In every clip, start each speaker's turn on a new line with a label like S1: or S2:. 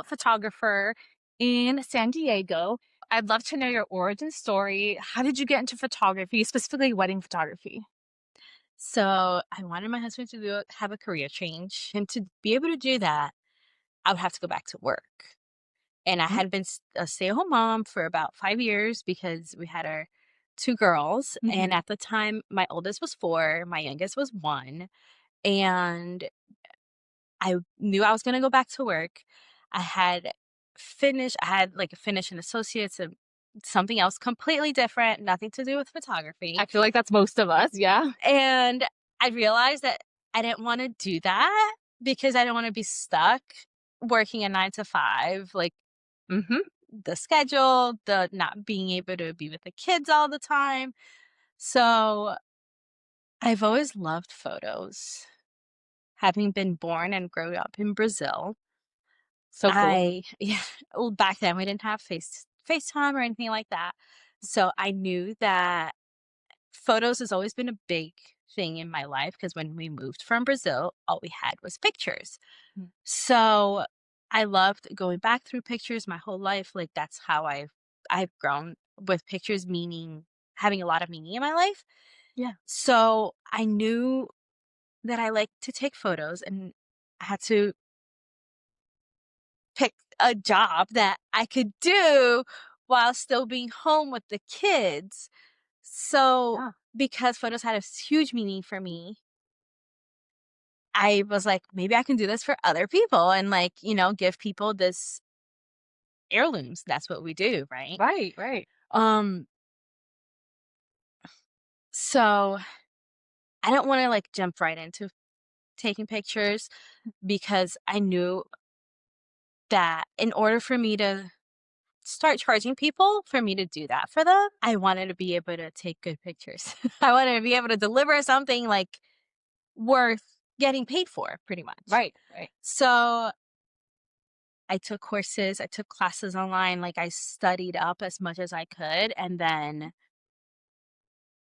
S1: photographer in San Diego. I'd love to know your origin story. How did you get into photography, specifically wedding photography?
S2: So I wanted my husband to have a career change. And to be able to do that, I would have to go back to work. And I
S1: Mhm.
S2: had been a stay at home mom for about 5 years because we had our two girls. And
S1: Mhm.
S2: at the time, my oldest was 4, my youngest was 1. And I knew I was going to go back to work. I had like finished an associate's in something else completely different, nothing to do with photography.
S1: I feel like that's most of us. Yeah.
S2: And I realized that I didn't wanna do that because I didn't wanna be stuck working a 9 to 5, like,
S1: Mhm.
S2: the schedule, the not being able to be with the kids all the time. So, I've always loved photos. Having been born and grown up in Brazil,
S1: So cool.
S2: yeah, well, back then we didn't have FaceTime or anything like that. So, I knew that photos has always been a big thing in my life because when we moved from Brazil, all we had was pictures.
S1: Mm.
S2: So I loved going back through pictures my whole life. Like that's how I've grown with pictures meaning having a lot of meaning in my life.
S1: Yeah.
S2: So I knew that I like to take photos and I had to pick a job that I could do while still being home with the kids. So
S1: Yeah.
S2: because photos had a huge meaning for me, I was like, maybe I can do this for other people and like, give people this heirlooms. That's what we do, right?
S1: Right, right.
S2: Um, so I don't want to like jump right into taking pictures because I knew that in order for me to start charging people for me to do that for them, I wanted to be able to take good pictures. I wanted to be able to deliver something like worth getting paid for, pretty much.
S1: Right, right.
S2: So I took courses, I took classes online, like, I studied up as much as I could, and then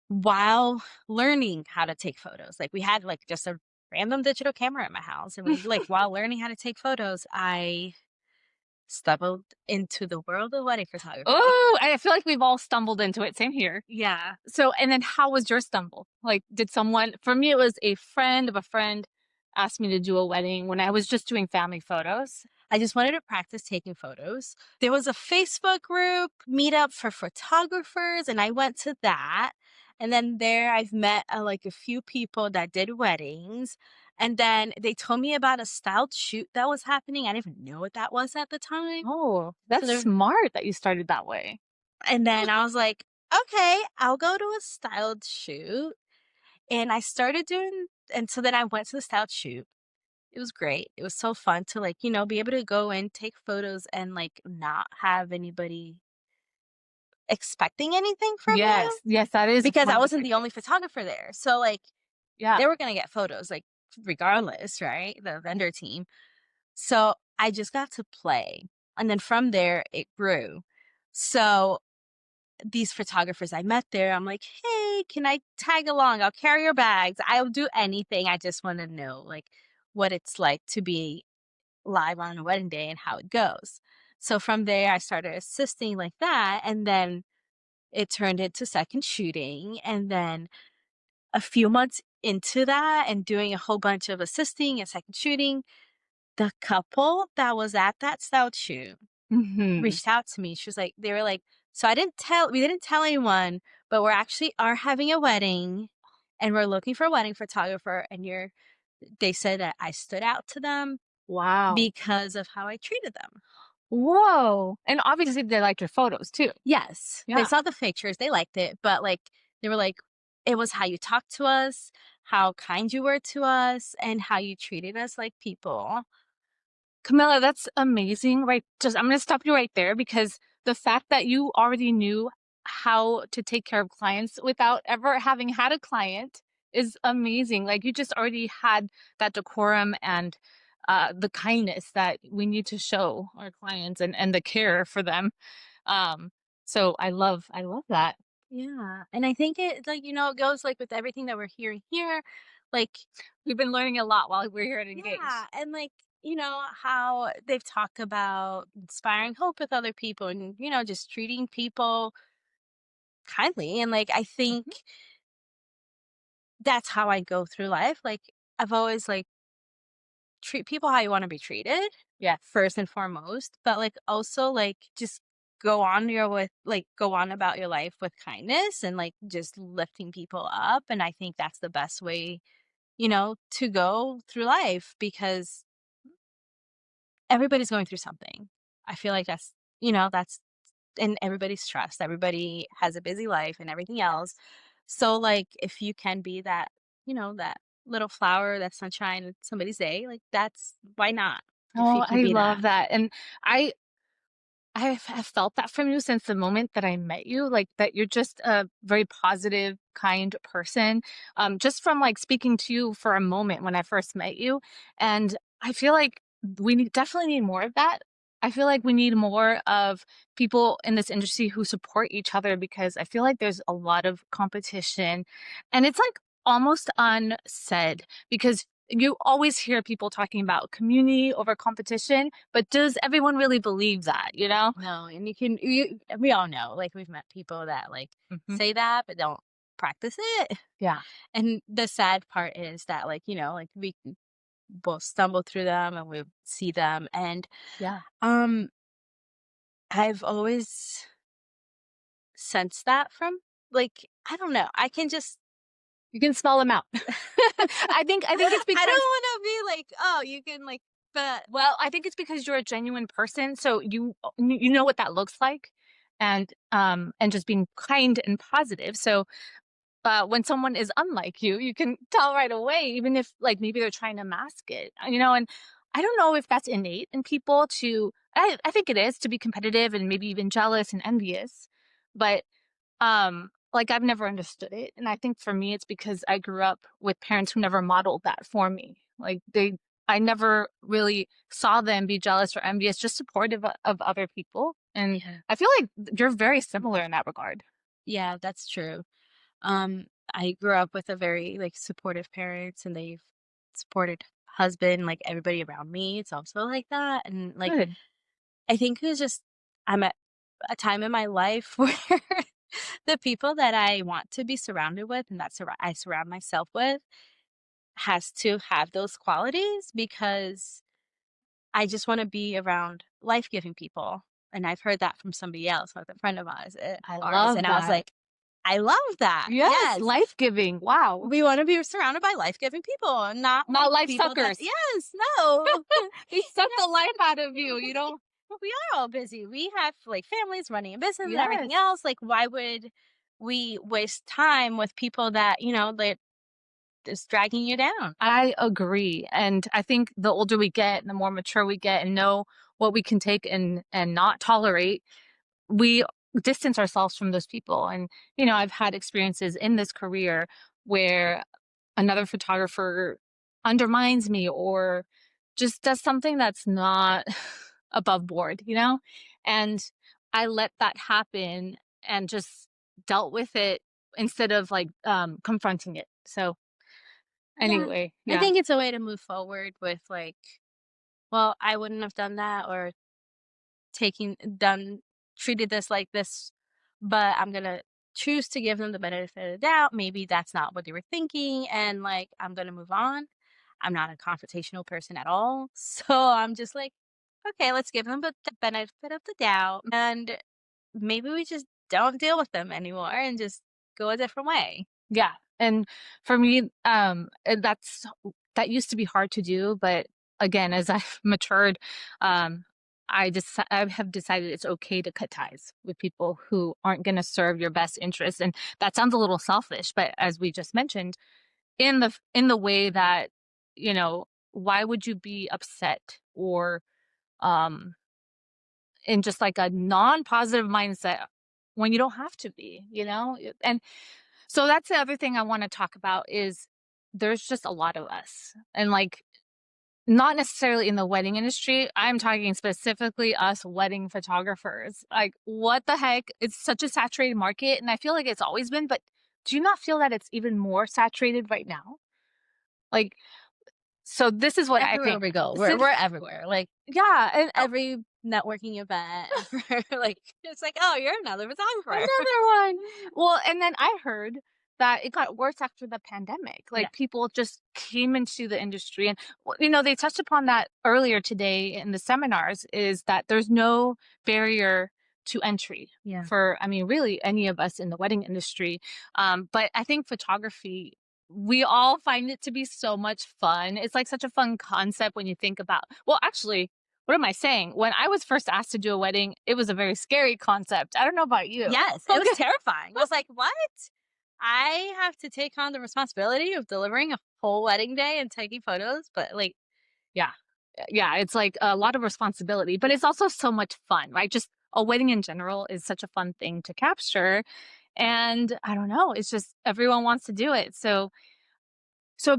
S2: while learning how to take photos, like, we had, like, just a random digital camera at my house, and while learning how to take photos, I stumbled into the world of wedding photography.
S1: Oh, I feel like we've all stumbled into it. Same here.
S2: Yeah.
S1: So, and then how was your stumble? Like, did someone, for me, it was a friend of a friend asked me to do a wedding when I was just doing family photos.
S2: I just wanted to practice taking photos. There was a Facebook group meetup for photographers, and I went to that. And then there, I've met like a few people that did weddings. And then they told me about a styled shoot that was happening. I didn't even know what that was at the time.
S1: Oh,
S2: So
S1: that's
S2: there,
S1: smart that you started that way.
S2: and then I was like, okay, I'll go to a styled shoot. And I started doing, and so then I went to the styled shoot. It was great. It was so fun to, like, be able to go and take photos and, like, not have anybody expecting anything from you
S1: Yes, yes, that is
S2: because
S1: one
S2: I
S1: of the
S2: wasn't
S1: great
S2: the only
S1: things.
S2: photographer there. So, like,
S1: Yeah.
S2: they were gonna get photos, like, regardless, right? The vendor team. So, I just got to play, and then from there, it grew. So, these photographers I met there, I'm like, "Hey, can I tag along? I'll carry your bags. I'll do anything. I just wanna know, like, what it's like to be live on a wedding day and how it goes." So from there, I started assisting like that, and then it turned into second shooting, and then a few months into that and doing a whole bunch of assisting and second shooting, the couple that was at that style shoot
S1: Mhm.
S2: reached out to me. She was like they were like, "So we didn't tell anyone, but we're actually are having a wedding, and we're looking for a wedding photographer, and you're" they said that I stood out to them
S1: Wow.
S2: because of how I treated them.
S1: Whoa, and obviously they liked your photos too.
S2: Yes, they
S1: Yeah.
S2: saw the pictures, they liked it, but, like, they were like, "It was how you talked to us, how kind you were to us, and how you treated us like people."
S1: Camilla, that's amazing, right? Just I'm gonna stop you right there because the fact that you already knew how to take care of clients without ever having had a client is amazing. Like you just already had that decorum and the kindness that we need to show our clients and the care for them. Um, so I love that.
S2: Yeah, and I think it like, it goes, like, with everything that we're hearing here, like
S1: We've been learning a lot while we're here at
S2: yeah,
S1: Engage.
S2: and, like, how they've talked about inspiring hope with other people and, just treating people kindly. And like, I think
S1: Mhm.
S2: that's how I go through life. Like, I've always like treat people how you want to be treated
S1: Yes.
S2: first and foremost, but like also like just go on about your life with kindness and like just lifting people up. And I think that's the best way, to go through life because everybody's going through something. I feel like that's in everybody's trust. Everybody has a busy life and everything else.
S1: Yes.
S2: So like if you can be that little flower, that sunshine in somebody's day, like that's why not? If you
S1: Oh,
S2: can
S1: I
S2: be
S1: love
S2: that.
S1: that. And I have felt that from you since the moment that I met you, like that you're just a very positive, kind person. Just from like speaking to you for a moment when I first met you. And I feel like definitely need more of that. I feel like we need more of people in this industry who support each other because I feel like there's a lot of competition and it's like almost unsaid because you always hear people talking about community over competition, but does everyone really believe that, you know?
S2: No, and we all know, like we've met people that like
S1: Mhm.
S2: say that but don't practice it.
S1: Yeah.
S2: And the sad part is that like, like we both stumble through them and we see them. And
S1: Yeah.
S2: um I've always sensed that from like, I don't know. I can just
S1: You can smell them out. I think it's
S2: I don't
S1: because
S2: wanna be like, "Oh, you can like," but
S1: well, I think it's because you're a genuine person, so you know what that looks like, and just being kind and positive. So, when someone is unlike you, you can tell right away, even if like maybe they're trying to mask it, you know. And I don't know if that's innate in people to. I think it is to be competitive and maybe even jealous and envious, but like I've never understood it. And I think for me it's because I grew up with parents who never modeled that for me. I never really saw them be jealous or envious, just supportive of other people. And
S2: yeah.
S1: I feel like you're very similar in that regard.
S2: Yeah, that's true. Um, I grew up with a very like supportive parents and they've supported husband, like everybody around me. It's also like that. And like
S1: Good.
S2: I think it's just I'm at a time in my life where the people that I want to be surrounded with and I surround myself with has to have those qualities because I just want to be around life-giving people. And I've heard that from somebody else, with a friend of
S1: I
S2: ours,
S1: love
S2: and I was
S1: that.
S2: like, I love that.
S1: Yes,
S2: Yes.
S1: life-giving. Wow.
S2: We want to be surrounded by life-giving people and not
S1: Not
S2: like
S1: life
S2: people that,
S1: suckers.
S2: yes, no.
S1: They suck the life out of you, you know?
S2: We are all busy. We have like families running a business and everything
S1: Yes.
S2: else. Like, why would we waste time with people that, that is dragging you down?
S1: I agree. And I think the older we get, the more mature we get and know what we can take and not tolerate, we distance ourselves from those people. And, I've had experiences in this career where another photographer undermines me or just does something that's not above board, you know? And I let that happen and just dealt with it instead of like confronting it. So
S2: Yeah.
S1: anyway,
S2: I
S1: yeah.
S2: think it's a way to move forward with like, well, I wouldn't have done that or taking done treated this like this, but I'm gonna choose to give them the benefit of the doubt. Maybe that's not what they were thinking, and like I'm gonna move on. I'm not a confrontational person at all. So I'm just like, okay, let's give them the benefit of the doubt. And maybe we just don't deal with them anymore and just go a different way.
S1: Yeah, and for me, that used to be hard to do, but again, as I've matured, um, I have decided it's okay to cut ties with people who aren't gonna serve your best interests, and that sounds a little selfish, but as we just mentioned, in the way that, why would you be upset or, um, in just like a non-positive mindset when you don't have to be, you know? And so that's the other thing I wanna talk about is there's just a lot of us, and, like, not necessarily in the wedding industry, I'm talking specifically us wedding photographers. Like, what the heck? It's such a saturated market, and I feel like it's always been, but do you not feel that it's even more saturated right now? Like, So this is what I
S2: Everywhere
S1: think.
S2: we go,
S1: So,
S2: we're everywhere, like,
S1: yeah, and
S2: every networking event ever, like, it's like, "Oh, you're another photographer."
S1: another one. Well, and then I heard that it got worse after the pandemic.
S2: Yeah,
S1: Like people just came into the industry, and they touched upon that earlier today in the seminars. Is that there's no barrier to entry
S2: yeah.
S1: for, I mean, really any of us in the wedding industry. But I think photography. We all find it to be so much fun. It's like such a fun concept when you think about. Well, actually, what am I saying? When I was first asked to do a wedding, it was a very scary concept. I don't know about you.
S2: Yes, it was
S1: Okay.
S2: terrifying. I was like, "What? I have to take on the responsibility of delivering a whole wedding day and taking photos?" But, like,
S1: Yeah. Yeah, it's like a lot of responsibility, but it's also so much fun, right? Just a wedding in general is such a fun thing to capture. And I don't know, it's just everyone wants to do it. So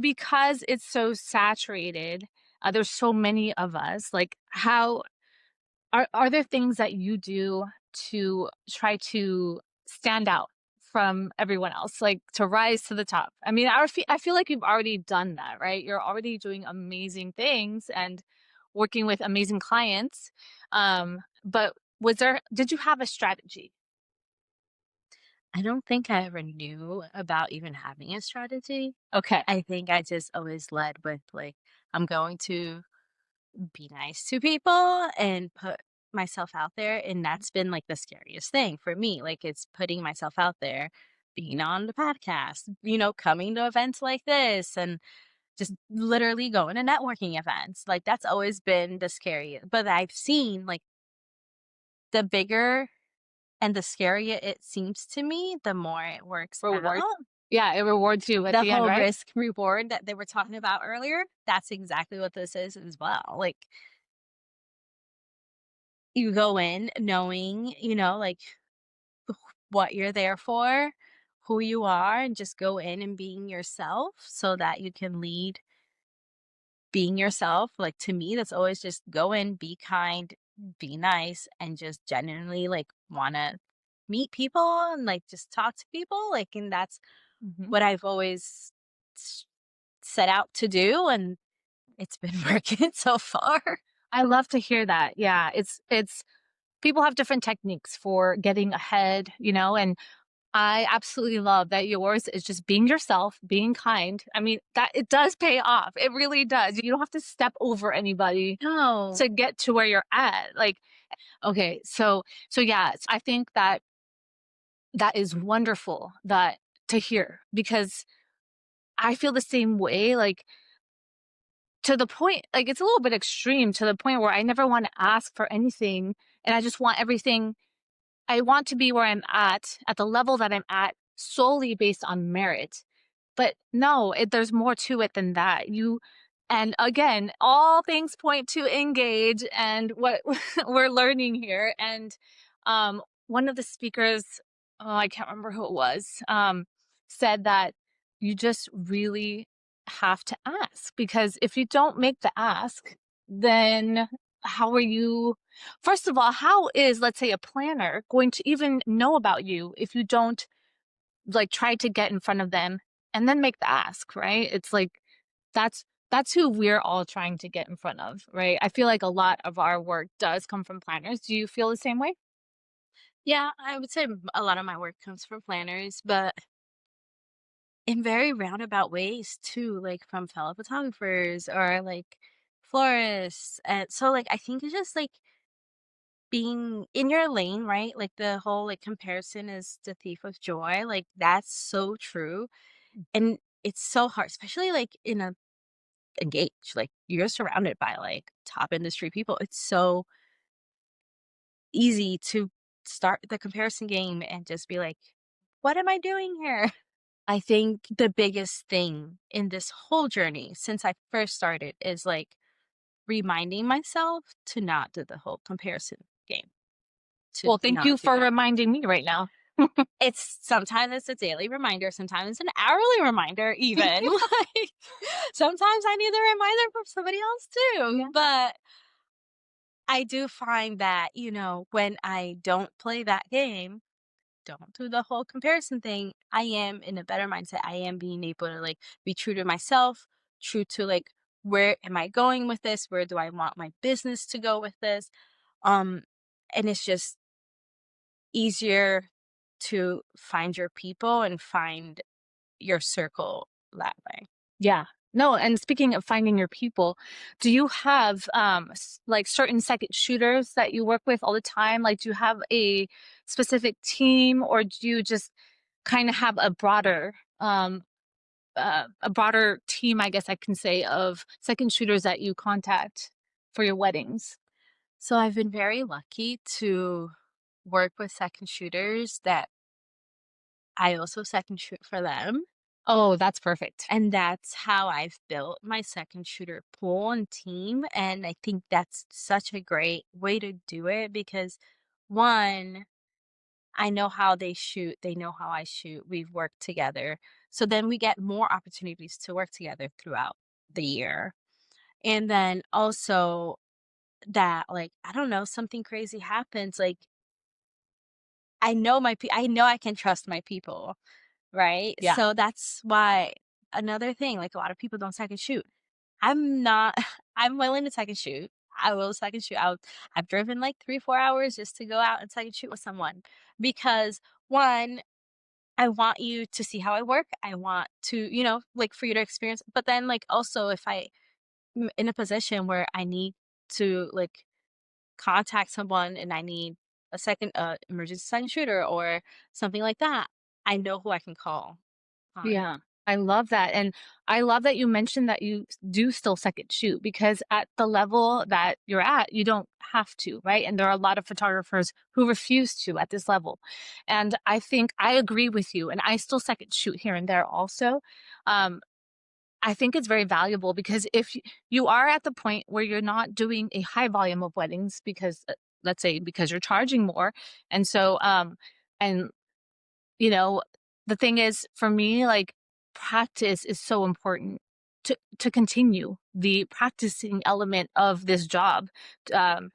S1: because it's so saturated, there's so many of us, like how are there things that you do to try to stand out from everyone else, like to rise to the top? I mean, I feel like you've already done that, right? You're already doing amazing things and working with amazing clients. But did you have a strategy?
S2: I don't think I ever knew about even having a strategy.
S1: Okay.
S2: I think I just always led with, like, I'm going to be nice to people and put myself out there, and that's been, like, the scariest thing for me, like, it's putting myself out there, being on the podcast, coming to events like this, and just literally going to networking events, like, that's always been the scariest, but I've seen, like, the bigger and the scarier it seems to me, the more it works
S1: Reward.
S2: out.
S1: Yeah, it rewards you at
S2: The
S1: the end,
S2: whole
S1: right?
S2: risk reward that they were talking about earlier, that's exactly what this is as well, like, you go in knowing, like, what you're there for, who you are, and just go in and being yourself so that you can lead being yourself. Like, to me, that's always just go in, be kind, be nice, and just genuinely, like, wanna meet people and, like, just talk to people, like, and that's
S1: Mhm.
S2: what I've always s set out to do, and it's been working so far.
S1: I love to hear that. Yeah, it's people have different techniques for getting ahead, and I absolutely love that yours is just being yourself, being kind. I mean, that it does pay off. It really does. You don't have to step over anybody
S2: No.
S1: to get to where you're at. Like, okay, so yeah, I think that that is wonderful that to hear because I feel the same way. Like to the point, like it's a little bit extreme to the point where I never want to ask for anything, and I just want everything. I want to be where I'm at the level that I'm at, solely based on merit. But no, there's more to it than that. And again, all things point to engage and what we're learning here. And one of the speakers, oh, I can't remember who it was, said that you just really have to ask because if you don't make the ask, then how are you? First of all, how is, let's say, a planner going to even know about you if you don't like try to get in front of them and then make the ask, right? It's like that's that's who we're all trying to get in front of, right? I feel like a lot of our work does come from planners. Do you feel the same way?
S2: Yeah, I would say a lot of my work comes from planners, but in very roundabout ways too, like from fellow photographers or like florists. And so like I think it's just like being in your lane, right? Like the whole like comparison is the thief of joy. Like that's so true. And it's so hard, especially like in a engage. Like you're surrounded by like top industry people. It's so easy to start the comparison game and just be like, what am I doing here? I think the biggest thing in this whole journey since I first started is like reminding myself to not do the whole comparison game, to
S1: Well, thank
S2: not
S1: you
S2: do
S1: for
S2: that.
S1: reminding me right now.
S2: It's sometimes it's a daily reminder, sometimes it's an hourly reminder even. Like sometimes I need the reminder from somebody else too.
S1: Yeah.
S2: But I do find that, when I don't play that game, don't do the whole comparison thing, I am in a better mindset. I am being able to like be true to myself, true to like where am I going with this? Where do I want my business to go with this? Um, and it's just easier to find your people and find your circle that way.
S1: Yeah. No, and speaking of finding your people, do you have like certain second shooters that you work with all the time? Like, do you have a specific team, or do you just kind of have a broader team, I guess I can say, of second shooters that you contact for your weddings?
S2: So I've been very lucky to work with second shooters that I also second shoot for them.
S1: Oh, that's perfect.
S2: And that's how I've built my second shooter pool and team. And I think that's such a great way to do it because, one, I know how they shoot, they know how I shoot, we've worked together. So then we get more opportunities to work together throughout the year. And then also that, like, I don't know, something crazy happens. Like, I know I can trust my people. Right?
S1: Yeah.
S2: So that's why another thing, like, a lot of people don't second shoot. I'm not I'm willing to second shoot. I will second shoot. I've driven like 3, 4 hours just to go out and second shoot with someone because, 1, I want you to see how I work. I want to, like, for you to experience, but then, like, also if I'm in a position where I need to, like, contact someone and I need a second emergency second shooter or something like that, I know who I can call on.
S1: Yeah, I love that, and I love that you mentioned that you do still second shoot, because at the level that you're at, you don't have to, right? And there are a lot of photographers who refuse to at this level. And I think I agree with you, and I still second shoot here and there also. Um, I think it's very valuable because if you are at the point where you're not doing a high volume of weddings because, let's say, because you're charging more, and so and you know, the thing is, for me, like, practice is so important to continue the practicing element of this job. Um,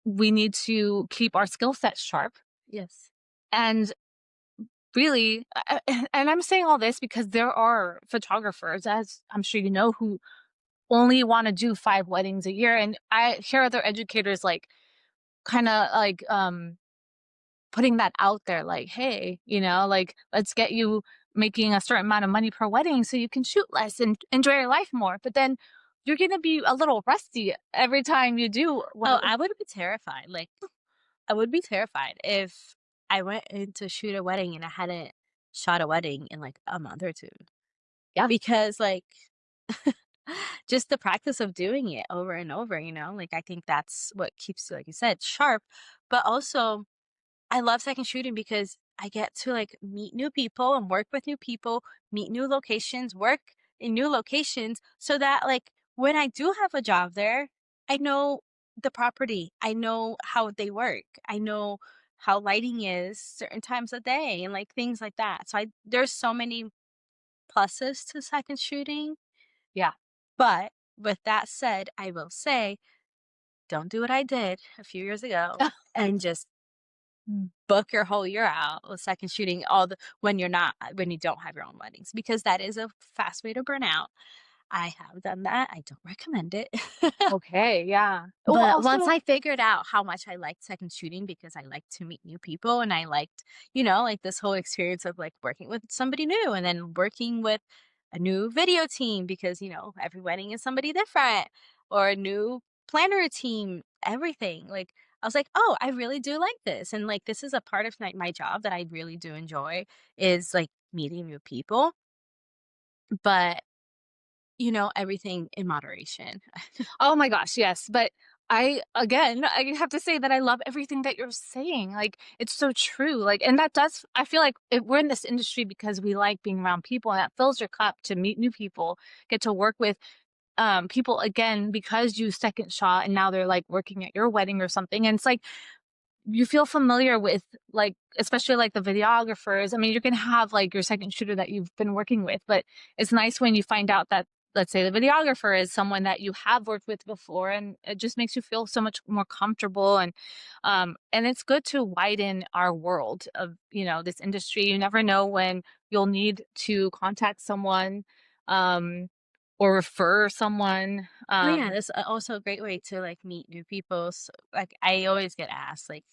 S1: we need to keep our skill sets sharp,
S2: Yes.
S1: and really, and I'm saying all this because there are photographers, as I'm sure you know, who only want to do 5 weddings a year, and I hear other educators, like, kinda, like, putting that out there, like, "Hey, like, let's get you making a certain amount of money per wedding so you can shoot less and enjoy your life more." But then you're gonna be a little rusty every time you do
S2: Oh,
S1: well.
S2: I would be terrified. Like, I would be terrified if I went in to shoot a wedding and I hadn't shot a wedding in like a month or 2.
S1: Yeah.
S2: Because, like, just the practice of doing it over and over, like, I think that's what keeps, like you said, sharp. But also, I love second shooting because I get to, like, meet new people and work with new people, meet new locations, work in new locations so that, like, when I do have a job there, I know the property. I know how they work. I know how lighting is certain times of day and, like, things like that. So there's so many pluses to second shooting.
S1: Yeah.
S2: But with that said, I will say, don't do what I did a few years ago and just book your whole year out with second shooting all the when you don't have your own weddings because that is a fast way to burn out. I have done that. I don't recommend it.
S1: Okay, yeah. Well,
S2: But once
S1: also
S2: I figured out how much I liked second shooting because I like to meet new people and I liked, like this whole experience of like working with somebody new and then working with a new video team because, every wedding is somebody different or a new planner team, everything. Like I was like, oh, I really do like this. And like this is a part of my job that I really do enjoy is like meeting new people. But, everything in moderation.
S1: oh my gosh, yes, but I have to say that I love everything that you're saying, like, it's so true, like, and that does I feel like we're in this industry because we like being around people, and that fills your cup to meet new people, get to work with people again because you second shot and now they're like working at your wedding or something. And it's like you feel familiar with, like, especially like the videographers. I mean, you're gonna have like your second shooter that you've been working with, but it's nice when you find out that, let's say, the videographer is someone that you have worked with before, and it just makes you feel so much more comfortable. And it's good to widen our world of, this industry. You never know when you'll need to contact someone, um or refer someone.
S2: Oh, yeah, that's also a great way to, like, meet new people, so, like, I always get asked, like,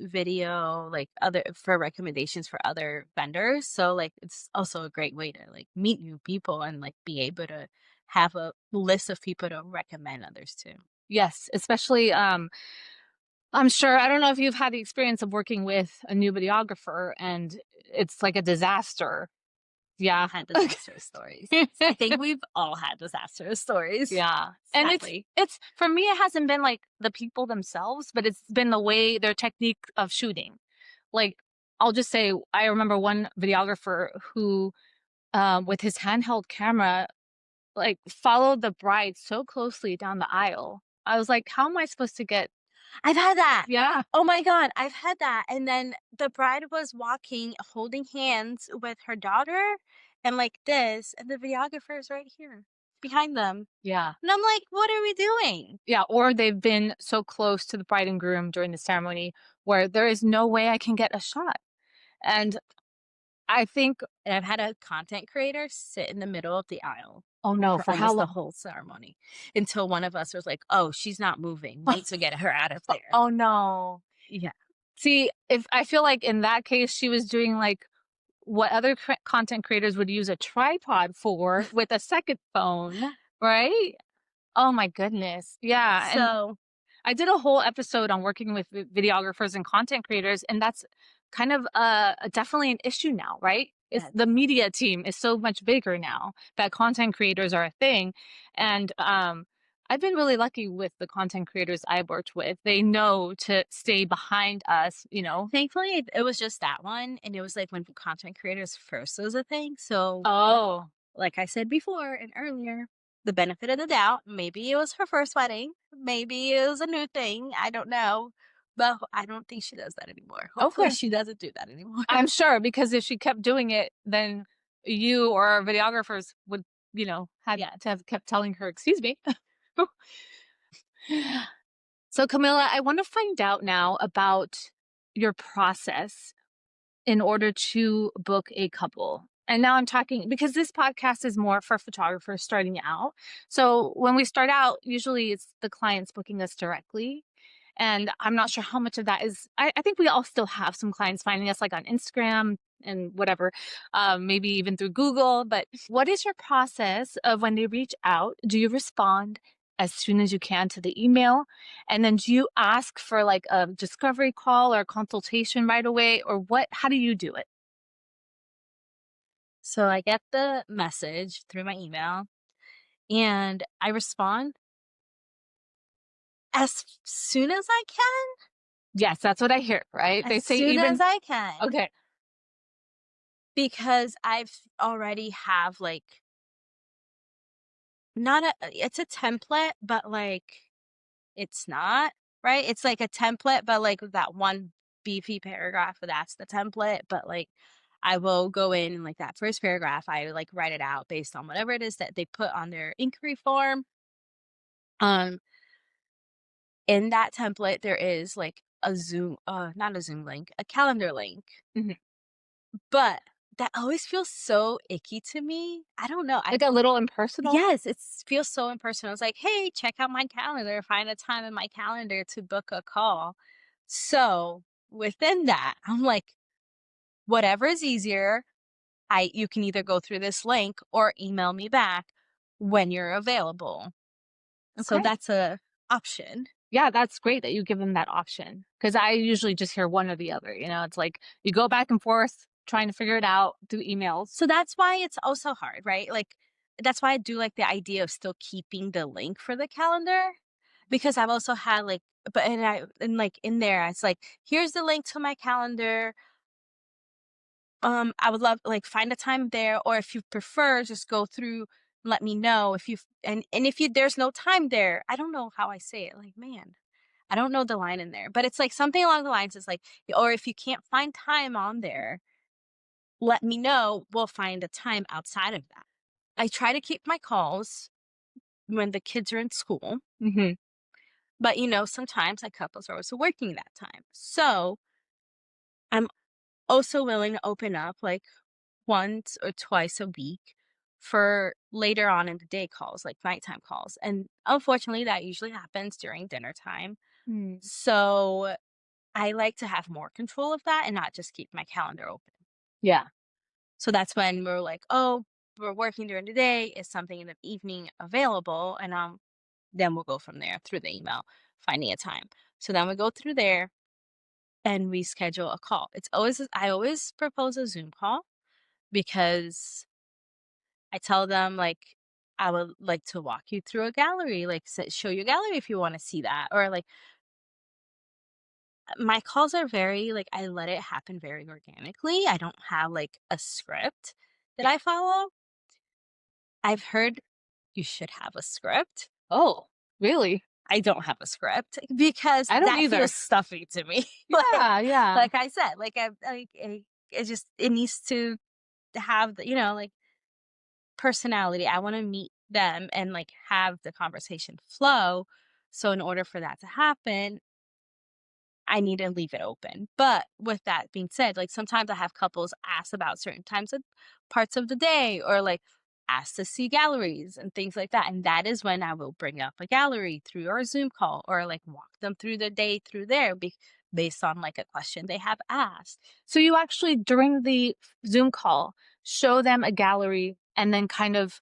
S2: video, like, other for recommendations for other vendors, so, like, it's also a great way to, like, meet new people and, like, be able to have a list of people to recommend others to.
S1: Yes, especially, I'm sure I don't know if you've had the experience of working with a new videographer and it's like a disaster. Yeah.
S2: Had disastrous stories. I think we've all had disastrous stories,
S1: Yeah. And
S2: sadly.
S1: it's for me, it hasn't been like the people themselves, but it's been the way their technique of shooting. Like, I'll just say, I remember one videographer who, with his handheld camera, like followed the bride so closely down the aisle. I was like, how am I supposed to get?
S2: I've had that.
S1: Yeah.
S2: Oh my god, I've had that, and then the bride was walking, holding hands with her daughter, and like this, and the videographer is right here, behind them,
S1: Yeah.
S2: and I'm like, "What are we doing?"
S1: Yeah. Or they've been so close to the bride and groom during the ceremony where there is no way I can get a shot. And I think,
S2: And I've had a content creator sit in the middle of the aisle
S1: oh no,
S2: for
S1: for how
S2: almost the
S1: long?
S2: whole ceremony, until one of us was like, "Oh, she's not moving, we need to get her out of there."
S1: Oh no.
S2: Yeah.
S1: See, if I feel like in that case, she was doing like what other content creators would use a tripod for with a second phone, right? Oh my goodness. Yeah. And
S2: So,
S1: I did a whole episode on working with videographers and content creators, and that's kind of definitely an issue now, right? It's
S2: yes.
S1: the media team is so much bigger now that content creators are a thing, and I've been really lucky with the content creators I've worked with. They know to stay behind us, you know.
S2: Thankfully, it was just that one, and it was, like, when content creators first was a thing, so
S1: Oh,
S2: like I said before and earlier, the benefit of the doubt, maybe it was her first wedding, maybe it was a new thing, I don't know, but I don't think she does that anymore. Hopefully,
S1: okay.
S2: she doesn't do that anymore.
S1: I'm sure because if she kept doing it, then you or our videographers would, had
S2: Yes.
S1: to have kept telling her, "Excuse me." So, Camilla, I want to find out now about your process in order to book a couple. And now I'm talking because this podcast is more for photographers starting out. So, when we start out, usually it's the clients booking us directly. And I'm not sure how much of that is, I think we all still have some clients finding us like on Instagram and whatever, maybe even through Google. But what is your process of when they reach out? Do you respond as soon as you can to the email? And then do you ask for like a discovery call or a consultation right away? Or what? How do you do it?
S2: So I get the message through my email, and I respond as soon as I can,
S1: Yes, that's what I hear, right? They
S2: as
S1: say
S2: soon as
S1: even,
S2: I can,
S1: okay,
S2: because I've already have, like, not a it's a template, but, like, it's not, right? It's like a template, but, like, that one beefy paragraph, that's the template, but, like, I will go in, like, that first paragraph, I, like, write it out based on whatever it is that they put on their inquiry form. Um, in that template, there is, like, a Zoom not a Zoom link, a calendar link,
S1: mhm,
S2: but that always feels so icky to me. I don't know, I
S1: like a little impersonal.
S2: yes, it feels so impersonal. It's like, "Hey, check out my calendar, find a time in my calendar to book a call." So, within that, I'm like, "Whatever is easier, I you can either go through this link or email me back when you're available." So
S1: Okay.
S2: that's a option.
S1: Yeah, that's great that you give them that option because I usually just hear one or the other. It's like you go back and forth trying to figure it out through emails.
S2: So that's why it's also hard, right? Like, that's why I do like the idea of still keeping the link for the calendar, because I've also had like, but and like in there, it's like, here's the link to my calendar. I would love like find a time there, or if you prefer, just go through. Let me know if you and if you there's no time there. I don't know how I say it. Like, man, I don't know the line in there, but it's like something along the lines. It's like, or if you can't find time on there, let me know. We'll find a time outside of that. I try to keep my calls when the kids are in school,
S1: Hmm.
S2: but sometimes like couples are also working that time. So I'm also willing to open up like once or twice a week for later on in the day calls, like nighttime calls. And unfortunately, that usually happens during dinner time.
S1: Mm.
S2: So I like to have more control of that and not just keep my calendar open.
S1: Yeah.
S2: So that's when we're like, oh, we're working during the day. Is something in the evening available? And then we'll go from there through the email, finding a time. So then we go through there and we schedule a call. I always propose a Zoom call because I tell them like I would like to walk you through a gallery, like show you a gallery if you want to see that, or like my calls are very like I let it happen very organically. I don't have like a script that
S1: Yeah.
S2: I follow. I've heard you should have a script.
S1: Oh, really?
S2: I don't have a script because
S1: I don't
S2: that
S1: either.
S2: feels stuffy to me.
S1: Yeah, yeah.
S2: Like I said, it just it needs to have the, like personality. I want to meet them and like have the conversation flow. So in order for that to happen, I need to leave it open. But with that being said, like sometimes I have couples ask about certain times of parts of the day or like ask to see galleries and things like that. And that is when I will bring up a gallery through our Zoom call or like walk them through the day through there based on like a question they have asked.
S1: So you actually, during the Zoom call, show them a gallery and then kind of,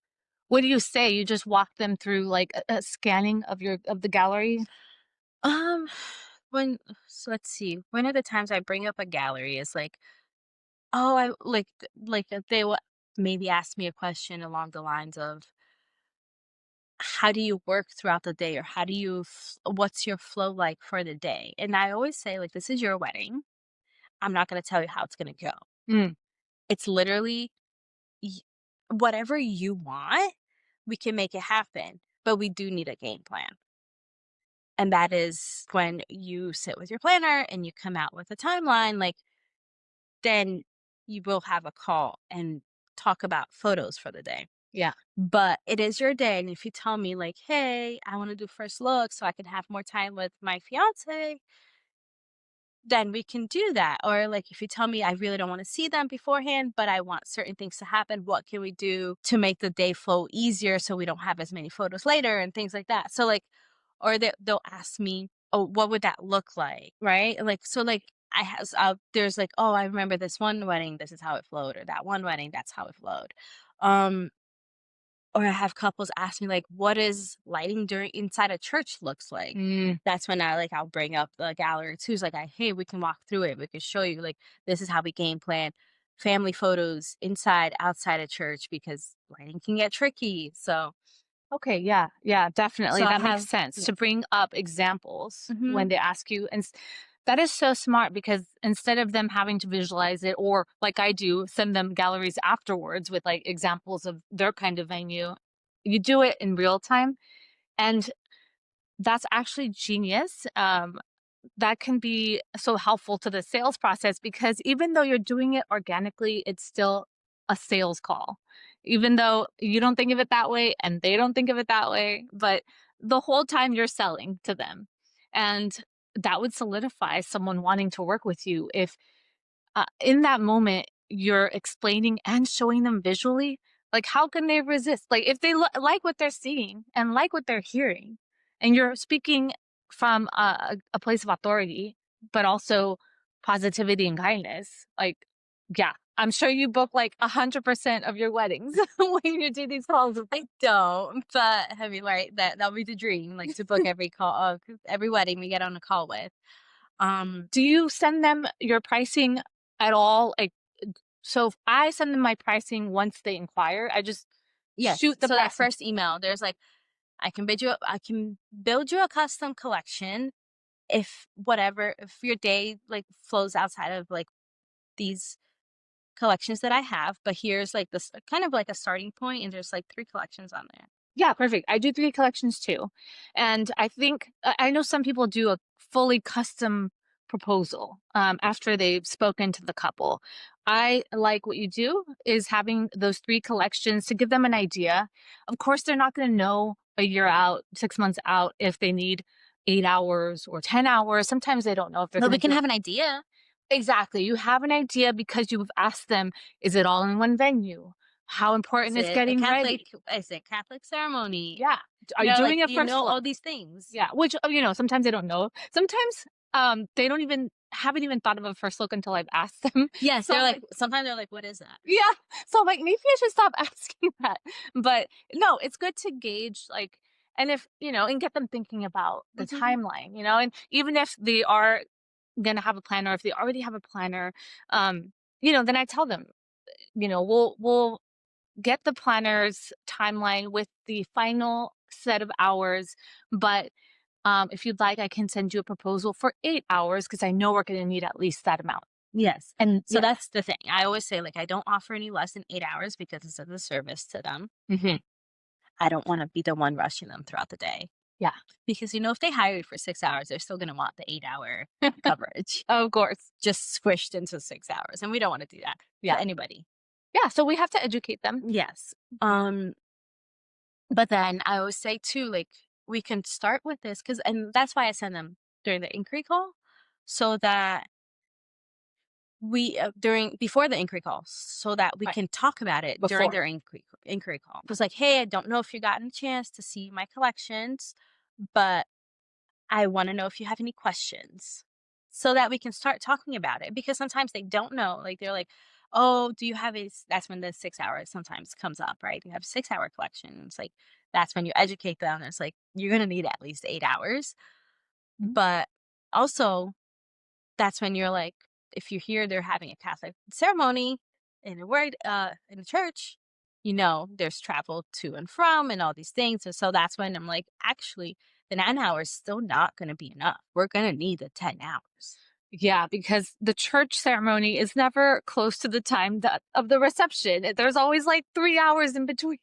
S1: what do you say? You just walk them through like a scanning of the gallery?
S2: Um, when so let's see. One of the times I bring up a gallery is like, oh, I like if they will maybe ask me a question along the lines of how do you work throughout the day or what's your flow like for the day? And I always say like this is your wedding. I'm not going to tell you how it's going to go.
S1: Mm.
S2: It's literally y- whatever you want, we can make it happen, but we do need a game plan. And that is when you sit with your planner and you come out with a timeline, like then you will have a call and talk about photos for the day.
S1: Yeah.
S2: But it is your day, and if you tell me like, "Hey, I wanna do first look so I can have more time with my fiance," then we can do that. Or like if you tell me I really don't wanna see them beforehand, but I want certain things to happen, what can we do to make the day flow easier so we don't have as many photos later and things like that. So like or they'll ask me, "Oh, what would that look like?" Right? Like so like there's like, "Oh, I remember this one wedding, this is how it flowed," or that one wedding, that's how it flowed. Um or I have couples ask me, like, "What is lighting during inside a church looks like?"
S1: Mm.
S2: That's when I'll bring up the gallery too. It's like, "Hey, we can walk through it. We can show you, like, this is how we game plan family photos inside, outside a church because lighting can get tricky."
S1: Okay, yeah, yeah, definitely.
S2: So I
S1: That makes
S2: have
S1: sense
S2: yeah.
S1: to bring up examples when
S2: Mhm.
S1: they ask you. And that is so smart because instead of them having to visualize it, or like I do, send them galleries afterwards with like examples of their kind of venue, you do it in real time. And that's actually genius. That can be so helpful to the sales process because even though you're doing it organically, it's still a sales call. Even though you don't think of it that way and they don't think of it that way, but the whole time you're selling to them. And that would solidify someone wanting to work with you if in that moment you're explaining and showing them visually, like how can they resist? Like if they like what they're seeing and like what they're hearing, and you're speaking from a place of authority, but also positivity and kindness, like yeah, I'm sure you book like 100% of your weddings when you do these calls.
S2: I don't, but I mean, right, that'll be the dream, like, to book every call every wedding we get on a call with. Um,
S1: Do you send them your pricing at all? Like, so if I send them my pricing once they inquire, I just
S2: yes,
S1: shoot the
S2: so that
S1: pricing.
S2: first email, there's, like, I can build you a custom collection if your day, like, flows outside of, like, these collections that I have, but here's, like, this kind of like a starting point, and there's, like, 3 collections on there.
S1: Yeah, perfect. I do 3 collections too, and I think I know some people do a fully custom proposal, after they've spoken to the couple. I like what you do is having those 3 collections to give them an idea. Of course, they're not gonna know a year out, 6 months out if they need 8 hours or 10 hours. Sometimes they don't know if they're
S2: But
S1: gonna
S2: we can
S1: do.
S2: have an idea.
S1: Exactly. You have an idea because you've asked them, is it all in one venue? How important is getting ready?
S2: Is it Catholic ceremony?
S1: Yeah. Are
S2: You
S1: you
S2: know, like,
S1: doing it
S2: do you
S1: for
S2: know
S1: sure?
S2: all these things?
S1: Yeah, which, sometimes they don't know. Sometimes, they don't even haven't even thought of a first look until I've asked them.
S2: Yes,
S1: So
S2: they're
S1: I'm
S2: like
S1: like,
S2: sometimes they're like, "What is that?"
S1: yeah. So I'm like, maybe I should stop asking that. But no, it's good to gauge, like, and if, and get them thinking about the
S2: Mhm.
S1: timeline, and even if they are gonna have a planner, if they already have a planner, then I tell them, we'll get the planner's timeline with the final set of hours, but if you'd like, I can send you a proposal for 8 hours because I know we're going to need at least that amount.
S2: Yes.
S1: And
S2: So
S1: yeah.
S2: that's the thing. I always say, like, I don't offer any less than 8 hours because it's a disservice to them.
S1: Hmm.
S2: I don't wanna be the one rushing them throughout the day
S1: Yeah.
S2: because, if they hire you for 6 hours, they're still gonna want the 8-hour coverage
S1: Of course.
S2: just squished into 6 hours, and we don't wanna do that
S1: Yeah.
S2: to anybody.
S1: Yeah. So we have to educate them.
S2: Yes. But then I always say too, like, we can start with this and that's why I send them during the inquiry call so that we during before the inquiry call so that we
S1: Right.
S2: can talk about it during
S1: Before.
S2: their inquiry call. It's like, hey, I don't know if you gotten a chance to see my collections, but I want to know if you have any questions so that we can start talking about it because sometimes they don't know. Like they're like, oh, do you have that's when the 6 hours sometimes comes up, right? You have 6 hour collection. It's like, that's when you educate them. It's like, you're going to need at least 8 hours.
S1: Mhm.
S2: But also, that's when you're like, if you hear they're having a Catholic ceremony in a church, there's travel to and from and all these things. And so that's when I'm like, actually, the 9 hours is still not going to be enough. We're going to need the 10 hours.
S1: Yeah, because the church ceremony is never close to the time of the reception. There's always like 3 hours in between.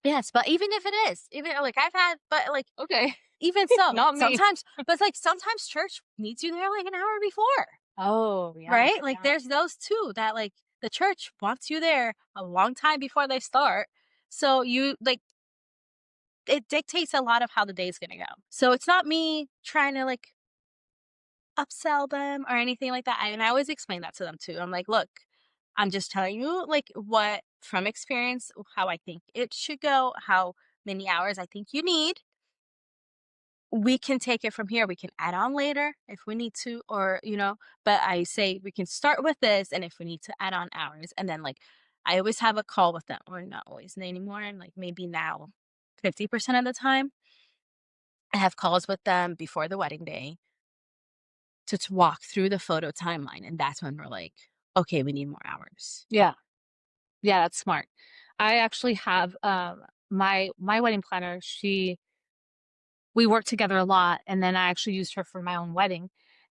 S2: Yes, but even if it is, even like I've had, but like
S1: Okay.
S2: even so,
S1: Not me.
S2: sometimes church needs you there like an hour before.
S1: Oh, yeah.
S2: Right? Like,
S1: Yeah.
S2: there's those too that, like, the church wants you there a long time before they start. So it dictates a lot of how the day's gonna go. So it's not me trying to, like, upsell them or anything like that. And I always explain that to them too. I'm like, look, I'm just telling you, like, what from experience, how I think it should go, how many hours I think you need. We can take it from here. We can add on later if we need to, but I say we can start with this. And if we need to add on hours, and then like I always have a call with them, or not always anymore. And like maybe now 50% of the time, I have calls with them before the wedding day to walk through the photo timeline. And that's when we're like, okay, we need more hours.
S1: Yeah. Yeah, that's smart. I actually have my wedding planner, we worked together a lot, and then I actually used her for my own wedding.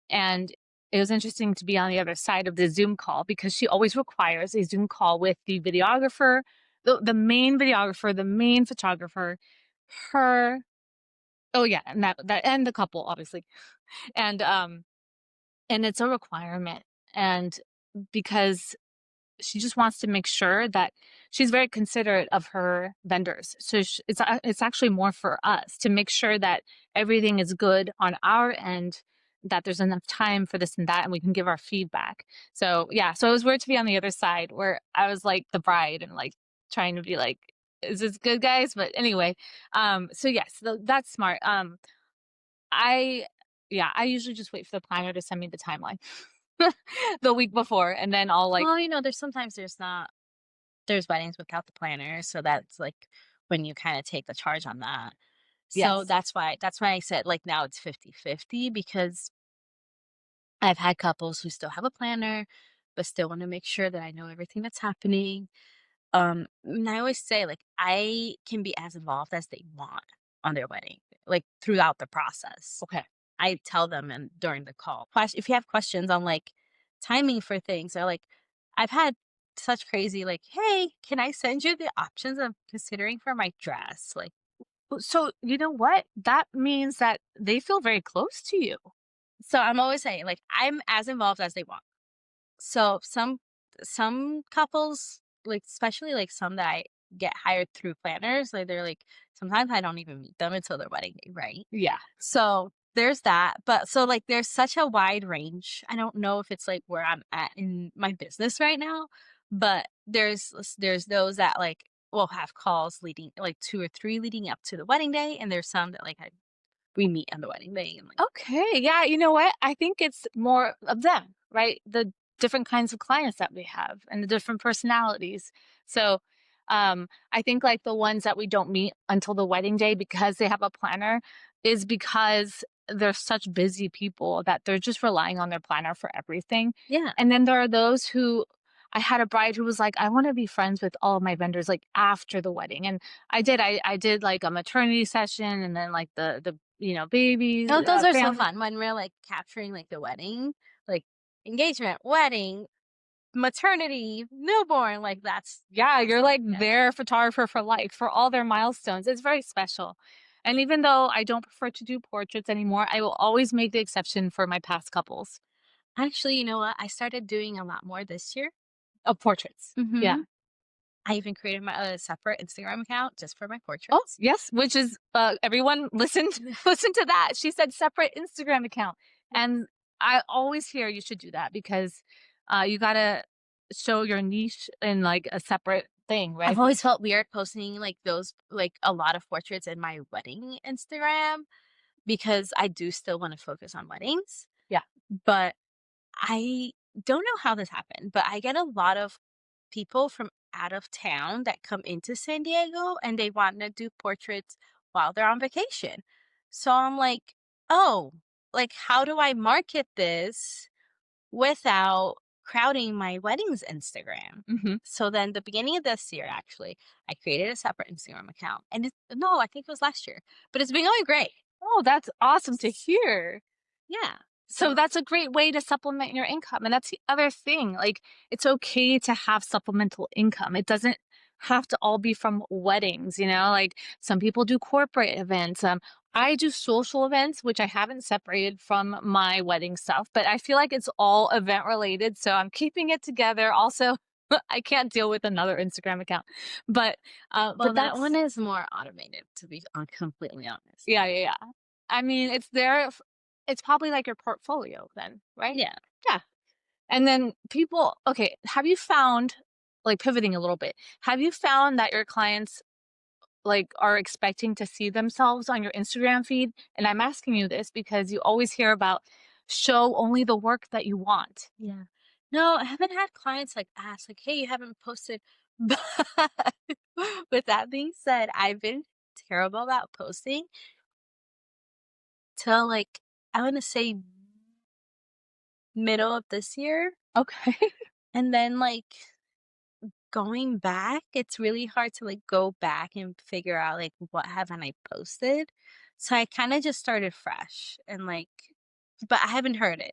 S1: And it was interesting to be on the other side of the Zoom call because she always requires a Zoom call with the videographer, the main videographer, the main photographer, her. Oh yeah, and that and the couple obviously. And and it's a requirement. And because she just wants to make sure that she's very considerate of her vendors. So it's actually more for us to make sure that everything is good on our end, that there's enough time for this and that, and we can give our feedback. So yeah, so it was weird to be on the other side where I was like the bride and like trying to be like, is this good, guys? But anyway, so yes, that's smart. I yeah, I usually just wait for the planner to send me the timeline the week before, and then I'll like,
S2: Well, there's sometimes there's weddings without the planner. So that's like when you kind of take the charge on that. So
S1: yes,
S2: that's why I said like now it's 50-50 because I've had couples who still have a planner, but still want to make sure that I know everything that's happening. And I always say, like, I can be as involved as they want on their wedding, like throughout the process.
S1: okay.
S2: I tell them and during the call, if you have questions on like timing for things, or like I've had such crazy, like, hey, can I send you the options I'm considering for my dress? Like,
S1: So, you know what? That means that they feel very close to you.
S2: so I'm always saying, like, I'm as involved as they want. So some couples, like especially like some that I get hired through planners, like they're like sometimes I don't even meet them until their wedding day, right?
S1: Yeah.
S2: So there's that. But so like there's such a wide range. I don't know if it's like where I'm at in my business right now, but there's those that like will have calls leading like 2 or 3 leading up to the wedding day, and there's some that like we meet on the wedding day and like
S1: Okay, yeah, you know what? I think it's more of them, right? The different kinds of clients that we have and the different personalities. So, I think like the ones that we don't meet until the wedding day because they have a planner is because they're such busy people that they're just relying on their planner for everything.
S2: yeah.
S1: And then there are those who I had a bride who was like, I want to be friends with all of my vendors like after the wedding. And I did like a maternity session and then like the babies,
S2: Oh, those are so
S1: family.
S2: fun when we're like capturing like the wedding, like engagement, wedding, maternity, newborn, like that's
S1: Yeah, you're
S2: awesome.
S1: like
S2: Yeah.
S1: their photographer for life for all their milestones. It's very special. And even though I don't prefer to do portraits anymore, I will always make the exception for my past couples
S2: Actually, you know what? I started doing a lot more this year.
S1: of portraits. Yeah.
S2: Mhm. I even created my separate Instagram account just for my
S1: Oh,
S2: portraits.
S1: yes, which is everyone listened listen to that. She said separate Instagram account. And I always hear you should do that because you got to show your niche in like a separate thing,
S2: I've
S1: right?
S2: always felt weird posting like those like a lot of portraits in my wedding Instagram because I do still want to focus on weddings.
S1: Yeah.
S2: But I don't know how this happened, but I get a lot of people from out of town that come into San Diego and they want to do portraits while they're on vacation. So I'm like, oh, like how do I market this without crowding my weddings Instagram?
S1: Mhm.
S2: So then the beginning of this year, actually, I created a separate Instagram account. And no, I think it was last year, but it's been going great.
S1: Oh, that's awesome to hear.
S2: Yeah.
S1: So
S2: So
S1: that's a great way to supplement your income, and that's the other thing, like, it's okay to have supplemental income. It doesn't have to all be from weddings, like, some people do corporate events, I do social events, which I haven't separated from my wedding stuff, but I feel like it's all event related, so I'm keeping it together. Also, I can't deal with another Instagram account, but,
S2: well,
S1: but
S2: that one
S1: that's
S2: is more automated, to be completely honest.
S1: yeah, yeah, yeah. I mean, it's there it's probably like your portfolio then, right?
S2: Yeah.
S1: Yeah. And then people okay, have you found like pivoting a little bit, have you found that your clients like are expecting to see themselves on your Instagram feed? And I'm asking you this because you always hear about show only the work that you want.
S2: Yeah. No, I haven't had clients like ask, like, hey, you haven't posted. But with that being said, I've been terrible about posting till like, I want to say middle of this year.
S1: Okay.
S2: And then like going back, it's really hard to like go back and figure out like what haven't I posted. So I kind of just started fresh and like, but I haven't heard it.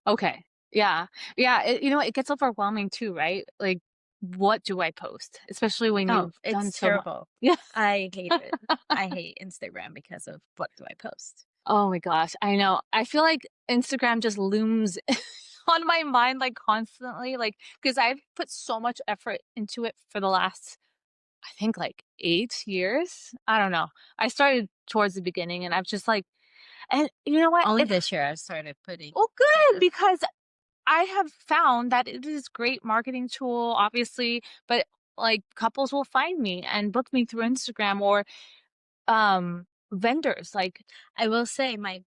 S1: Okay. Yeah. Yeah, it gets overwhelming too, right? Like what do I post? Especially when
S2: Oh,
S1: you've done
S2: it's
S1: so much.
S2: terrible.
S1: Yeah.
S2: I hate it. I hate Instagram because of what do I post?
S1: Oh my gosh, I know. I feel like Instagram just looms on my mind like constantly, like because I've put so much effort into it for the last, I think like 8 years. I don't know. I started towards the beginning and I've just like, and you know what?
S2: Only
S1: It
S2: this year I started putting
S1: oh
S2: kind
S1: good
S2: of
S1: because I have found that it is great marketing tool, obviously, but like couples will find me and book me through Instagram or vendors like
S2: I will say my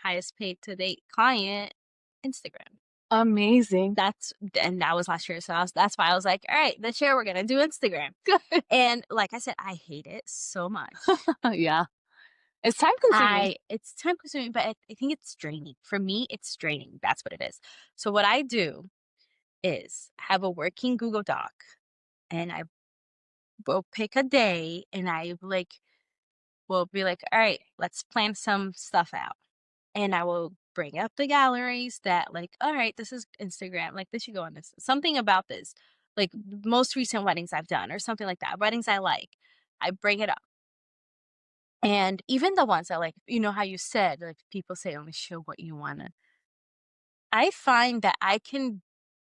S2: highest paid to date client, Instagram.
S1: amazing.
S2: And that was last year. So that's why I was like, all right, this year we're gonna do Instagram. And like I said, I hate it so much.
S1: Yeah. It's time consuming.
S2: It's time consuming, but I think it's draining. For me, it's draining. That's what it is. So what I do is have a working Google Doc and I will pick a day and I like will be like, all right, let's plan some stuff out. And I will bring up the galleries that like, all right, this is Instagram, like this should go on this. Something about this, like most recent weddings I've done or something like that. Weddings I like. I bring it up. And even the ones that like, you know how you said, like people say only show what you wanna. I find that I can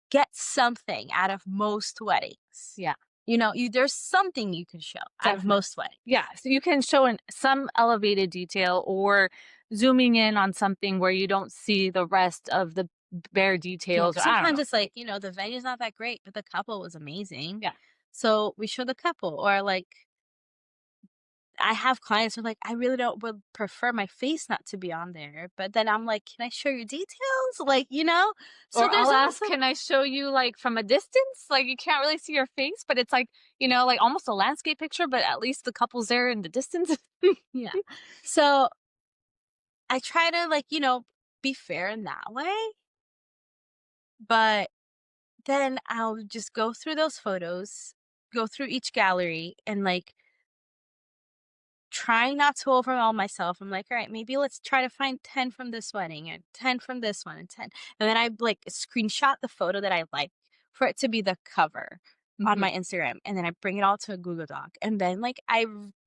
S2: get something out of most weddings.
S1: Yeah,
S2: There's something you can show out of
S1: definitely.
S2: most weddings.
S1: Yeah, so you can show in some elevated detail or zooming in on something where you don't see the rest of the bare
S2: Yeah,
S1: details, or I don't
S2: sometimes
S1: know.
S2: it's like, the venue's not that great, but the couple was amazing.
S1: Yeah.
S2: So we show the couple, or like I have clients who are like, I really don't would prefer my face not to be on there. But then I'm like, can I show your details? Like,
S1: Or
S2: so there's
S1: I'll ask,
S2: also
S1: "Can I show you, like, from a distance?" Like, you can't really see your face, but it's like, like, almost a landscape picture, but at least the couple's there in the distance.
S2: yeah. So I try to like, be fair in that way. But then I'll just go through those photos, go through each gallery and like trying not to overwhelm myself. I'm like, all right, maybe let's try to find 10 from this wedding and 10 from this one and 10. And then I like screenshot the photo that I like for it to be the cover on
S1: Mhm.
S2: my Instagram. And then I bring it all to a Google Doc. And then like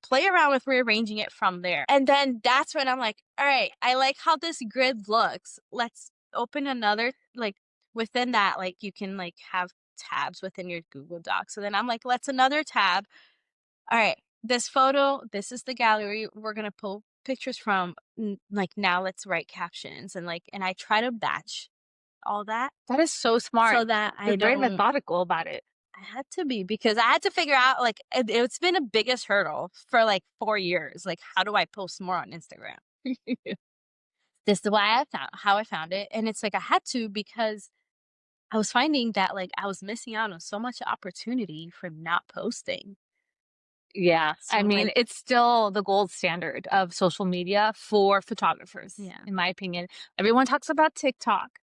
S2: play around with rearranging it from there. And then that's when I'm like, all right, I like how this grid looks. Let's open another, like within that, like you can like have tabs within your Google Doc. So then I'm like, let's another tab. All right, this photo, this is the gallery we're gonna pull pictures from. Like now, let's write captions and I try to batch all that
S1: That is so
S2: so
S1: smart.
S2: that
S1: You're
S2: I
S1: very
S2: don't.
S1: methodical about it.
S2: I had to be because I had to figure out like it's been a biggest hurdle for like 4 years. Like, how do I post more on Instagram? This is why I found how I found it, and it's like I had to because I was finding that like I was missing out on so much opportunity for not posting.
S1: Yeah,
S2: So
S1: I
S2: I'm
S1: mean,
S2: like,
S1: it's still the gold standard of social media for photographers,
S2: yeah.
S1: in my opinion. Everyone talks about TikTok,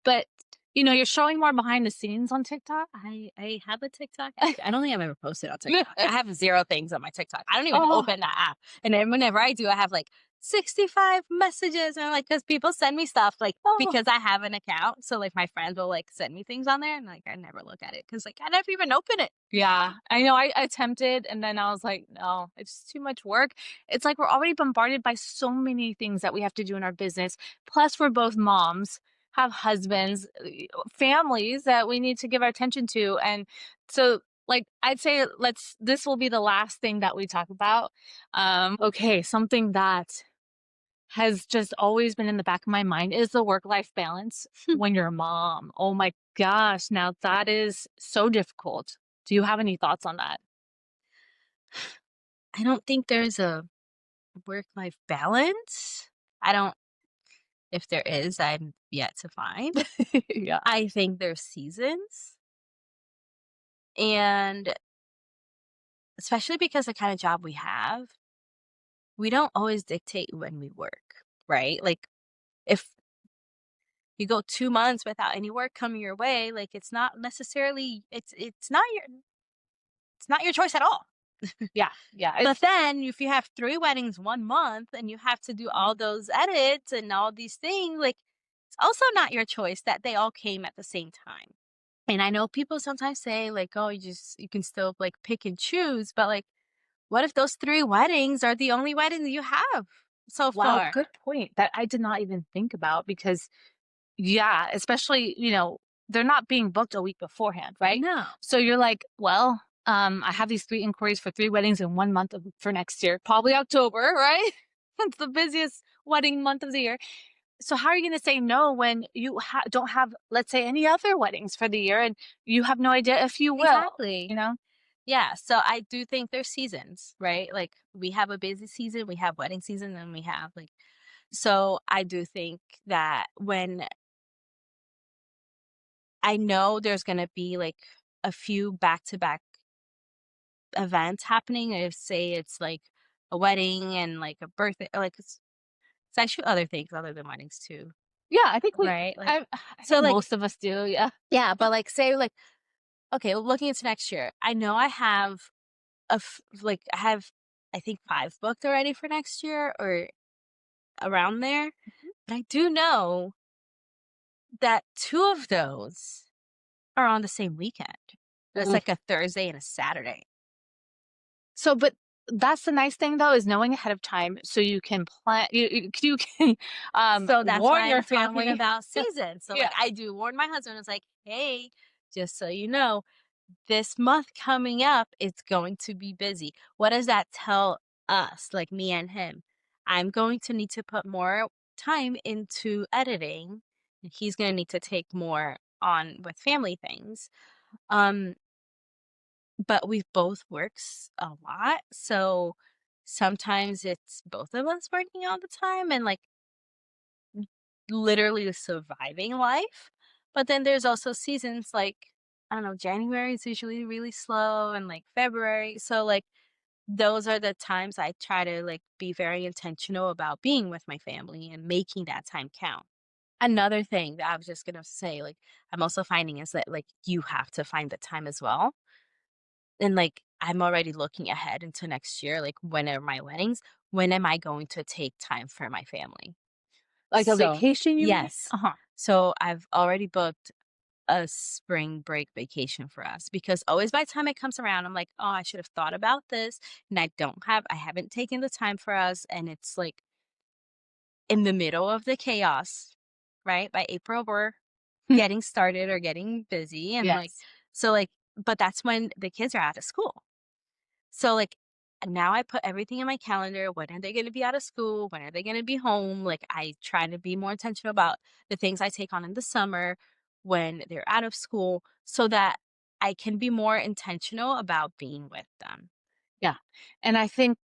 S1: but, you're showing more behind the scenes on TikTok.
S2: I have a TikTok. I don't think I've ever posted on TikTok. I have 0 things on my TikTok. I don't even
S1: Oh,
S2: open that app. And then whenever I do, I have like 65 messages and like because people send me stuff like
S1: oh.
S2: because I have an account. So like my friends will like send me things on there and like I never look at it because like I never even open it.
S1: Yeah, I know I attempted and then I was like, "No, it's too much work." It's like we're already bombarded by so many things that we have to do in our business. Plus, we're both moms, have husbands, families that we need to give our attention to. And so, like, I'd say this will be the last thing that we talk about. Okay, something that has just always been in the back of my mind is the work-life balance when you're a mom. Oh my gosh, now that is so difficult. Do you have any thoughts on that?
S2: I don't think there's a work life balance. I don't, if there is, I'm yet to find.
S1: Yeah.
S2: I think there's seasons. And especially because the kind of job we have, we don't always dictate when we work, right? Like if you go 2 months without any work coming your way, like it's not necessarily it's not your choice at all.
S1: Yeah, yeah,
S2: But
S1: it's
S2: then if you have 3 weddings 1 month and you have to do all those edits and all these things, like it's also not your choice that they all came at the same time. And I know people sometimes say like, "Oh, you can still like pick and choose," but like what if those 3 weddings are the only weddings you have so
S1: wow,
S2: far?
S1: good point that I did not even think about because yeah, especially, they're not being booked a week beforehand, right?
S2: No.
S1: So you're like, well, I have these 3 inquiries for 3 weddings in 1 month for next year, probably October, right? It's the busiest wedding month of the year. So how are you going to say no when you don't have, let's say, any other weddings for the year and you have no idea if you will,
S2: Exactly.
S1: you know?
S2: Yeah, so I do think there's seasons, right? Like we have a busy season, we have wedding season, and we have like so I do think that when I know there's gonna be like a few back-to-back events happening, if say it's like a wedding and like a birthday, or like it's actually other things other than weddings too,
S1: Yeah, I think
S2: right? Like
S1: I
S2: so
S1: think
S2: like
S1: most of us do. Yeah.
S2: yeah, but like say like okay, looking into next year, I know I have like I have I think 5 booked already for next year or around there. But I do know that 2 of those are on the same weekend. It's
S1: Ooh.
S2: like a Thursday and a Saturday.
S1: So, but that's the nice thing though is knowing ahead of time so you can plan. You can
S2: So that's
S1: warn
S2: why
S1: your
S2: I'm talking
S1: family.
S2: about seasons. So
S1: Yeah.
S2: like I do warn my husband. It's like, hey, just so you know, this month coming up, it's going to be busy. What does that tell us, like me and him? I'm going to need to put more time into editing He's gonna need to take more on with family things. Um, but we both works a lot, so sometimes it's both of us working all the time and, like, literally surviving life. But then there's also seasons like, I don't know, January is usually really slow and, like, February. So, like, those are the times I try to, like, be very intentional about being with my family and making that time count. Another thing that I was just gonna say, like, I'm also finding is that, like, you have to find the time as well. And, like, I'm already looking ahead into next year, like, when are my weddings? When am I going to take time for my family?
S1: Like a
S2: So
S1: vacation, you mean?
S2: yes.
S1: Uh-huh.
S2: So I've already booked a spring break vacation for us because always by the time it comes around, I'm like, "Oh, I should have thought about this," and I haven't taken the time for us, and it's, like, in the middle of the chaos, right? By April, we're getting started or getting busy, and, like,
S1: Yes.
S2: so, like, but that's when the kids are out of school. So, like, now I put everything in my calendar. When are they gonna be out of school? When are they gonna be home? Like, I try to be more intentional about the things I take on in the summer when they're out of school so that I can be more intentional about being with them.
S1: Yeah. And I think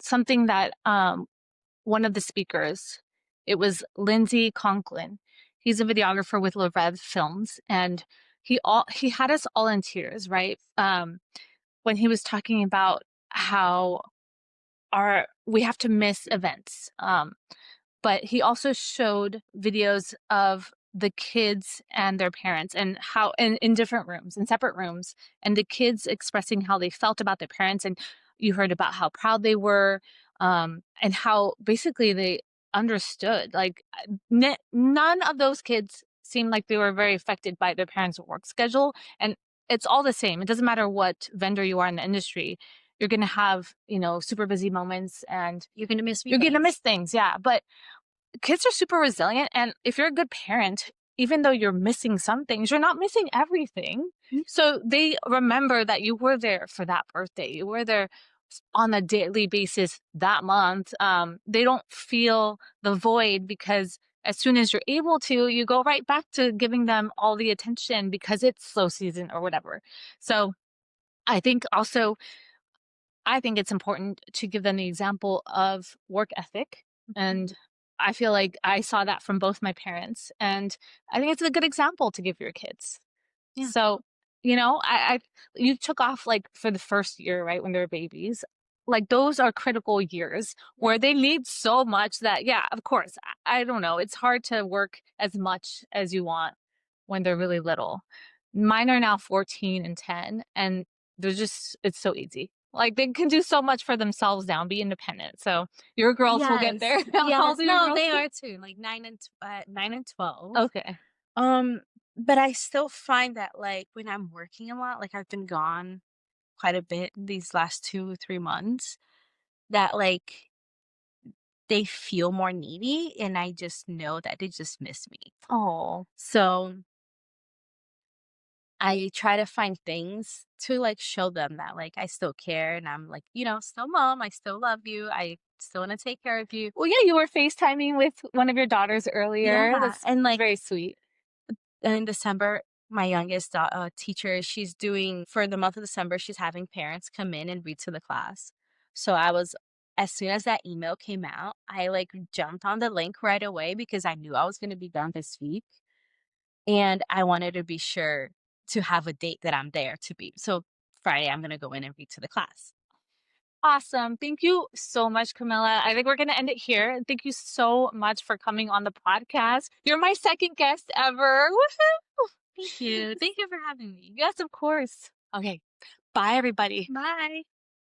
S1: something that one of the speakers, it was Lindsay Conklin. He's a videographer with Rev Films, and he had us all in tears, right? When he was talking about how our we have to miss events. But he also showed videos of the kids and their parents and how in different rooms, in separate rooms, and the kids expressing how they felt about their parents. And you heard about how proud they were, and how basically they understood. Like none of those kids seemed like they were very affected by their parents' work schedule. And it's all the same. It doesn't matter what vendor you are in the industry. You're going to have, super busy moments, and
S2: You're gonna miss
S1: you're going to
S2: meetings.
S1: miss things. Yeah. But kids are super resilient, and if you're a good parent, even though you're missing some things, you're not missing everything.
S2: Yeah.
S1: So they remember that you were there for that birthday, you were there on a daily basis that month. They don't feel the void, because as soon as you're able to, you go right back to giving them all the attention because it's slow season or whatever. So i think also I think it's important to give them the example of work ethic.
S2: Mhm.
S1: And I feel like I saw that from both my parents. And I think it's a good example to give your kids.
S2: Yeah.
S1: So, you took off like for the first year, right? When they're babies. Like those are critical years where they need so much that, yeah, of course, I don't know. It's hard to work as much as you want when they're really little. Mine are now 14 and 10, and it's so easy. Like they can do so much for themselves now and be independent. So your girls will get
S2: Yes.
S1: there. How
S2: Yes.
S1: old are your
S2: No,
S1: girls?
S2: they are too, like 9 and 12.
S1: Okay.
S2: Um, but I still find that, like, when I'm working a lot, like, I've been gone quite a bit these last 2 or 3 months, that, like, they feel more needy, and I just know that they just miss me.
S1: Oh,
S2: So, I try to find things to, like, show them that, like, I still care, and I'm, like, "Still mom, I still love you, I still wanna take care of you."
S1: well, yeah, you were FaceTiming with one of your daughters earlier.
S2: Yeah,
S1: That's
S2: and, like,
S1: very sweet.
S2: in December, my youngest teacher, she's doing for the month of December, she's having parents come in and read to the class. So as soon as that email came out, I like jumped on the link right away because I knew I was going to be done this week. And I wanted to be sure to have a date that I'm there to be. So Friday, I'm going to go in and read to the class.
S1: Awesome. Thank you so much, Camilla. I think we're going to end it here. Thank you so much for coming on the podcast. You're my second guest ever.
S2: Thank you.
S1: Woohoo!
S2: Thank you for having me.
S1: Yes, of course. Okay. Bye, everybody.
S2: Bye.